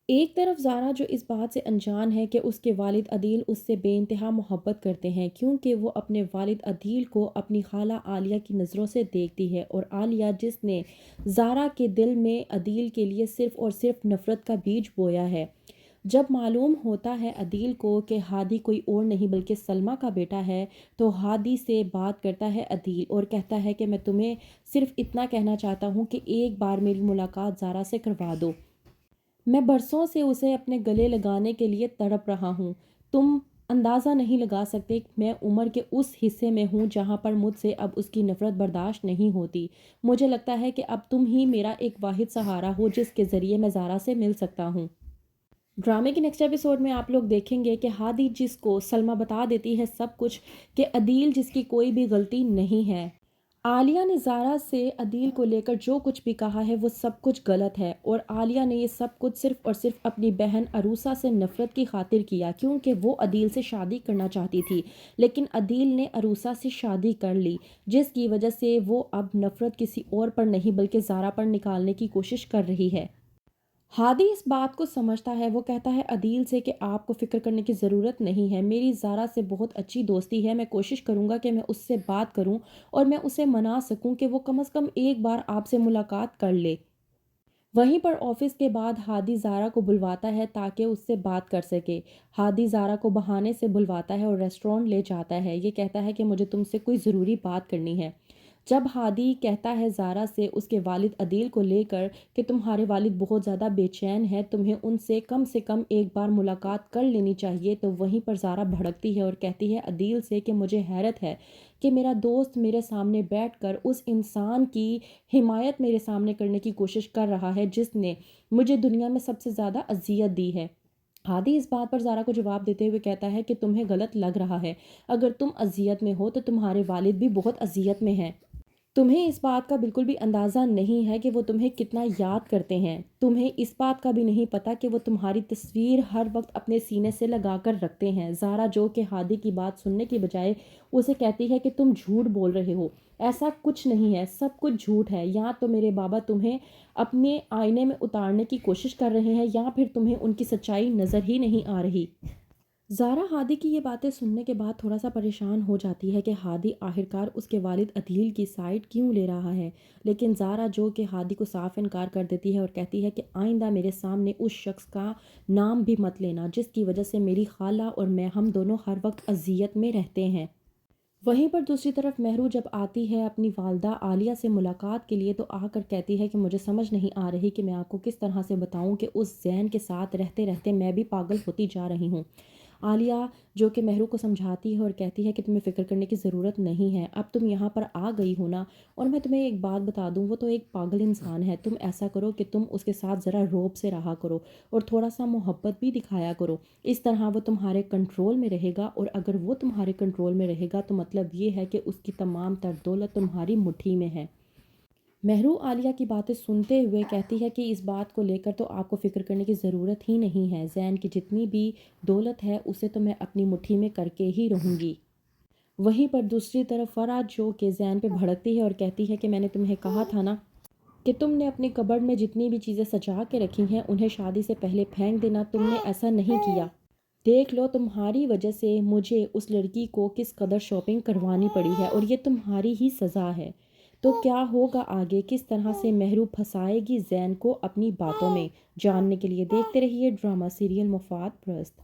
ایک طرف زارا جو اس بات سے انجان ہے کہ اس کے والد عدیل اس سے بے انتہا محبت کرتے ہیں، کیونکہ وہ اپنے والد عدیل کو اپنی خالہ عالیہ کی نظروں سے دیکھتی ہے، اور عالیہ جس نے زارا کے دل میں عدیل کے لیے صرف اور صرف نفرت کا بیج بویا ہے۔ جب معلوم ہوتا ہے عدیل کو کہ ہادی کوئی اور نہیں بلکہ سلمیٰ کا بیٹا ہے، تو ہادی سے بات کرتا ہے عدیل اور کہتا ہے کہ میں تمہیں صرف اتنا کہنا چاہتا ہوں کہ ایک بار میری ملاقات زارا سے کروا دو۔ میں برسوں سے اسے اپنے گلے لگانے کے لیے تڑپ رہا ہوں۔ تم اندازہ نہیں لگا سکتے کہ میں عمر کے اس حصے میں ہوں جہاں پر مجھ سے اب اس کی نفرت برداشت نہیں ہوتی۔ مجھے لگتا ہے کہ اب تم ہی میرا ایک واحد سہارا ہو جس کے ذریعے میں زارا سے مل سکتا ہوں۔ ڈرامے کے نیکسٹ ایپیسوڈ میں آپ لوگ دیکھیں گے کہ ہادی جس کو سلمیٰ بتا دیتی ہے سب کچھ، کہ عدیل جس کی کوئی بھی غلطی نہیں ہے۔ عالیہ نے زارا سے عدیل کو لے کر جو کچھ بھی کہا ہے وہ سب کچھ غلط ہے، اور عالیہ نے یہ سب کچھ صرف اور صرف اپنی بہن عروسہ سے نفرت کی خاطر کیا، کیونکہ وہ عدیل سے شادی کرنا چاہتی تھی، لیکن عدیل نے عروسہ سے شادی کر لی، جس کی وجہ سے وہ اب نفرت کسی اور پر نہیں بلکہ زارا پر نکالنے کی کوشش کر رہی ہے۔ ہادی اس بات کو سمجھتا ہے، وہ کہتا ہے عدیل سے کہ آپ کو فکر کرنے کی ضرورت نہیں ہے، میری زارا سے بہت اچھی دوستی ہے، میں کوشش کروں گا کہ میں اس سے بات کروں اور میں اسے منا سکوں کہ وہ کم از کم ایک بار آپ سے ملاقات کر لے۔ وہیں پر آفس کے بعد ہادی زارا کو بلواتا ہے تاکہ اس سے بات کر سکے۔ ہادی زارا کو بہانے سے بلواتا ہے اور ریسٹورانٹ لے جاتا ہے، یہ کہتا ہے کہ مجھے تم سے کوئی ضروری بات کرنی ہے۔ جب ہادی کہتا ہے زارا سے اس کے والد عدیل کو لے کر کہ تمہارے والد بہت زیادہ بے چین ہے، تمہیں ان سے کم ایک بار ملاقات کر لینی چاہیے، تو وہیں پر زارا بھڑکتی ہے اور کہتی ہے عدیل سے کہ مجھے حیرت ہے کہ میرا دوست میرے سامنے بیٹھ کر اس انسان کی حمایت میرے سامنے کرنے کی کوشش کر رہا ہے جس نے مجھے دنیا میں سب سے زیادہ اذیت دی ہے۔ ہادی اس بات پر زارا کو جواب دیتے ہوئے کہتا ہے کہ تمہیں غلط لگ رہا ہے، اگر تم اذیت میں ہو تو تمہارے والد بھی بہت اذیت میں ہیں۔ تمہیں اس بات کا بالکل بھی اندازہ نہیں ہے کہ وہ تمہیں کتنا یاد کرتے ہیں، تمہیں اس بات کا بھی نہیں پتا کہ وہ تمہاری تصویر ہر وقت اپنے سینے سے لگا کر رکھتے ہیں۔ زارا جو کہ ہادی کی بات سننے کی بجائے اسے کہتی ہے کہ تم جھوٹ بول رہے ہو، ایسا کچھ نہیں ہے، سب کچھ جھوٹ ہے، یا تو میرے بابا تمہیں اپنے آئینے میں اتارنے کی کوشش کر رہے ہیں یا پھر تمہیں ان کی سچائی نظر ہی نہیں آ رہی۔ زارا ہادی کی یہ باتیں سننے کے بعد تھوڑا سا پریشان ہو جاتی ہے کہ ہادی آخرکار اس کے والد عدیل کی سائڈ کیوں لے رہا ہے، لیکن زارا جو کہ ہادی کو صاف انکار کر دیتی ہے اور کہتی ہے کہ آئندہ میرے سامنے اس شخص کا نام بھی مت لینا جس کی وجہ سے میری خالہ اور میں ہم دونوں ہر وقت اذیت میں رہتے ہیں۔ وہیں پر دوسری طرف مہرو جب آتی ہے اپنی والدہ عالیہ سے ملاقات کے لیے، تو آ کر کہتی ہے کہ مجھے سمجھ نہیں آ رہی کہ میں آپ کو کس طرح سے بتاؤں کہ اس زین کے ساتھ رہتے رہتے میں بھی پاگل ہوتی جا رہی ہوں۔ عالیہ جو کہ مہرو کو سمجھاتی ہے اور کہتی ہے کہ تمہیں فکر کرنے کی ضرورت نہیں ہے، اب تم یہاں پر آ گئی ہو نا، اور میں تمہیں ایک بات بتا دوں، وہ تو ایک پاگل انسان ہے، تم ایسا کرو کہ تم اس کے ساتھ ذرا روب سے رہا کرو اور تھوڑا سا محبت بھی دکھایا کرو، اس طرح وہ تمہارے کنٹرول میں رہے گا، اور اگر وہ تمہارے کنٹرول میں رہے گا تو مطلب یہ ہے کہ اس کی تمام تر دولت تمہاری مٹھی میں ہے۔ مہرو عالیہ کی باتیں سنتے ہوئے کہتی ہے کہ اس بات کو لے کر تو آپ کو فکر کرنے کی ضرورت ہی نہیں ہے، زین کی جتنی بھی دولت ہے اسے تو میں اپنی مٹھی میں کر کے ہی رہوں گی۔ وہیں پر دوسری طرف فرح جو کہ زین پہ بھڑکتی ہے اور کہتی ہے کہ میں نے تمہیں کہا تھا نا کہ تم نے اپنی کبرڈ میں جتنی بھی چیزیں سجا کے رکھی ہیں انہیں شادی سے پہلے پھینک دینا، تم نے ایسا نہیں کیا، دیکھ لو تمہاری وجہ سے مجھے اس لڑکی کو کس قدر شاپنگ کروانی پڑی ہے، اور یہ تمہاری ہی سزا ہے۔ تو کیا ہوگا آگے، کس طرح سے مہرو پھنسائے گی زین کو اپنی باتوں میں، جاننے کے لیے دیکھتے رہیے ڈرامہ سیریل مفاد پرست۔